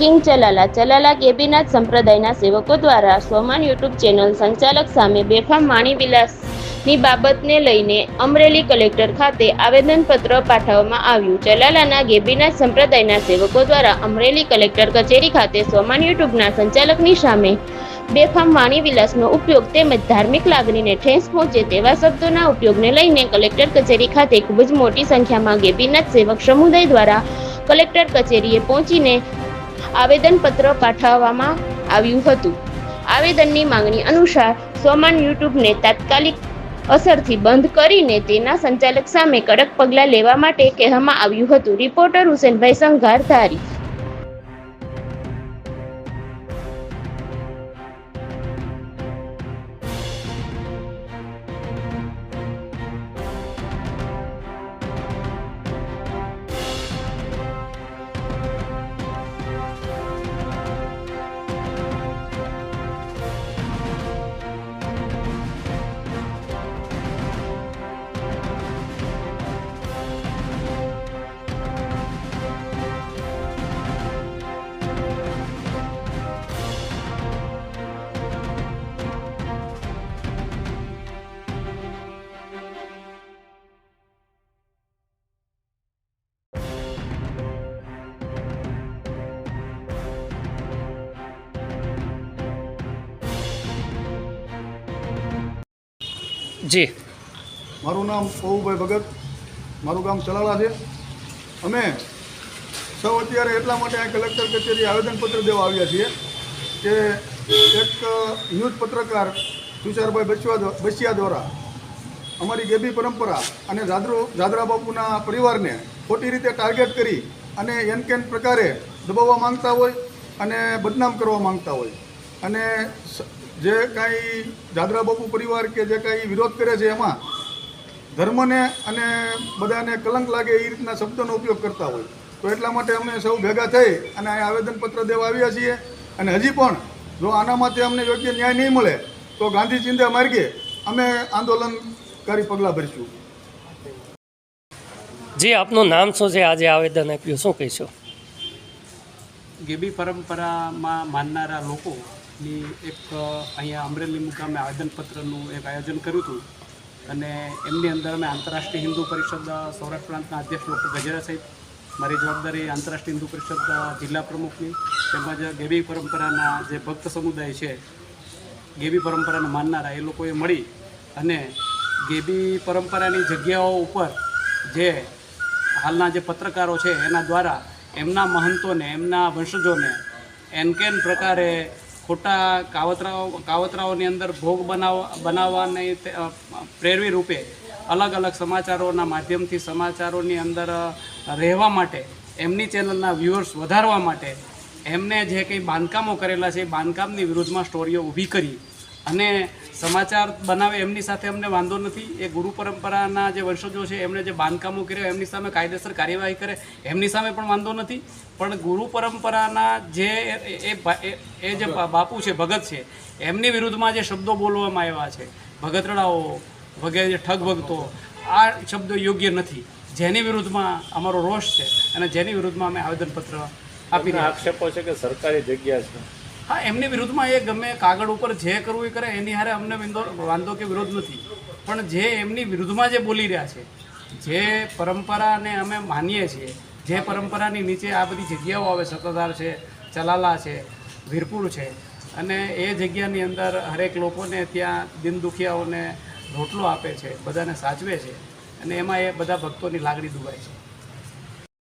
King Chalala Gebinath સંપ્રદાયના સેવકો દ્વારા સોમાન યુટ્યુબ ચેનલ સંચાલક સામે બેફામ વાણીવિલાસની બાબતને લઈને અમરેલી કલેક્ટર ખાતે આવેદનપત્ર પાઠવવામાં આવ્યું. ચલાલાના ગેબીનાથ સંપ્રદાયના સેવકો દ્વારા અમરેલી કલેક્ટર કચેરી ખાતે સોમાન યુટ્યુબના સંચાલકની સામે બેફામ વાણીવિલાસનો ઉપયોગ તેમજ ધાર્મિક લાગણીને ઠેસ પહોંચે તેવા શબ્દોના ઉપયોગને લઈને કલેક્ટર કચેરી ખાતે ખૂબ જ મોટી સંખ્યામાં ગેબીનાથ સેવક સમુદાય દ્વારા કલેક્ટર કચેરીએ પહોંચીને આવેદનપત્ર પાઠવવામાં આવ્યું હતું. આવેદનની માંગણી અનુસાર સોમાન યુટ્યુબને તાત્કાલિક અસરથી બંધ કરીને તેના સંચાલક સામે કડક પગલાં લેવા માટે કહેવામાં આવ્યું હતું. રિપોર્ટર હુસેનભાઈ સંઘાર, ધારી. જી, મારું નામ પવુભાઈ ભગત, મારું ગામ ચલાલા છે. અમે સૌ અત્યારે એટલા માટે આ કલેક્ટર કચેરી આવેદનપત્ર દેવા આવ્યા છીએ કે એક ન્યૂઝ પત્રકાર તુષારભાઈ બસિયા દ્વારા અમારી ગેબી પરંપરા અને જાદરા બાપુના પરિવારને ખોટી રીતે ટાર્ગેટ કરી અને એન કેન પ્રકારે દબાવવા માંગતા હોય અને બદનામ કરવા માંગતા હોય અને જે કાંઈ જાદરા બાપુ પરિવાર કે જે કાંઈ વિરોધ કરે છે એમાં ધર્મને અને બધાને કલંક લાગે એ રીતના શબ્દોનો ઉપયોગ કરતા હોય. તો એટલા માટે અમે સૌ ભેગા થઈ અને આ આવેદનપત્ર દેવા આવ્યા છીએ. અને હજી પણ જો આના માટે અમને યોગ્ય ન્યાય નહીં મળે તો ગાંધી ચિંધ્યા માર્ગે અમે આંદોલનકારી પગલાં ભરીશું. જી, આપનું નામ શું છે? આજે આવેદન આપ્યું, શું કહીશું? ગેબી પરંપરામાં માનનારા લોકોની એક અહીંયા અમરેલી મુકામે આવેદનપત્રનું એક આયોજન કર્યું હતું અને એમની અંદર અમે આંતરરાષ્ટ્રીય હિન્દુ પરિષદ સૌરાષ્ટ્ર પ્રાંતના અધ્યક્ષ ડૉક્ટર ગજેરા સાહેબ, મારી જવાબદારી આંતરરાષ્ટ્રીય હિન્દુ પરિષદ જિલ્લા પ્રમુખની, તેમજ ગેબી પરંપરાના જે ભક્ત સમુદાય છે, ગેબી પરંપરાને માનનારા એ લોકોએ મળી અને ગેબી પરંપરાની જગ્યાઓ ઉપર જે હાલના જે પત્રકારો છે એના દ્વારા એમના મહંતોને, એમના વંશજોને એનકેન પ્રકારે ખોટા કાવતરાઓની અંદર ભોગ બનાવવાની પ્રેરવી રૂપે અલગ અલગ સમાચારોના માધ્યમથી સમાચારોની અંદર રહેવા માટે, એમની ચેનલના વ્યૂઅર્સ વધારવા માટે એમને જે કંઈ બાંધકામો કરેલા છે એ બાંધકામની વિરુદ્ધમાં સ્ટોરીઓ ઊભી કરી અને સમાચાર બનાવે એમની સાથે અમને વાંધો નથી. એ ગુરુ પરંપરાના જે વંશજો છે એમણે જે બાંધકામો કર્યા એમની સામે કાયદેસર કાર્યવાહી કરે એમની સામે પણ વાંધો નથી. પણ ગુરુ પરંપરાના જે જે બાપુ છે, ભગત છે, એમની વિરુદ્ધમાં જે શબ્દો બોલવામાં આવ્યા છે, ભગતડાઓ વગેરે ઠગ ભગતો, આ શબ્દો યોગ્ય નથી. જેની વિરુદ્ધમાં અમારો રોષ છે અને જેની વિરુદ્ધમાં અમે આવેદનપત્ર આપીને આક્ષેપો છે કે સરકારી જગ્યા છે. હા, એમની વિરુદ્ધમાં એ ગમે કાગળ ઉપર જે કરવું એ કરે, એની હારે અમને વાંધો કે વિરોધ નથી. પણ જે એમની વિરુદ્ધમાં જે બોલી રહ્યા છે, જે પરંપરાને અમે માનીએ છીએ, જે પરંપરાની નીચે આ બધી જગ્યાઓ આવે, સત્તાધાર છે, ચલાલા છે, વીરપુર છે, અને એ જગ્યાની અંદર હરેક લોકોને ત્યાં દિન દુખિયાઓને રોટલો આપે છે, બધાને સાચવે છે અને એમાં એ બધા ભક્તોની લાગણી દુભાય છે.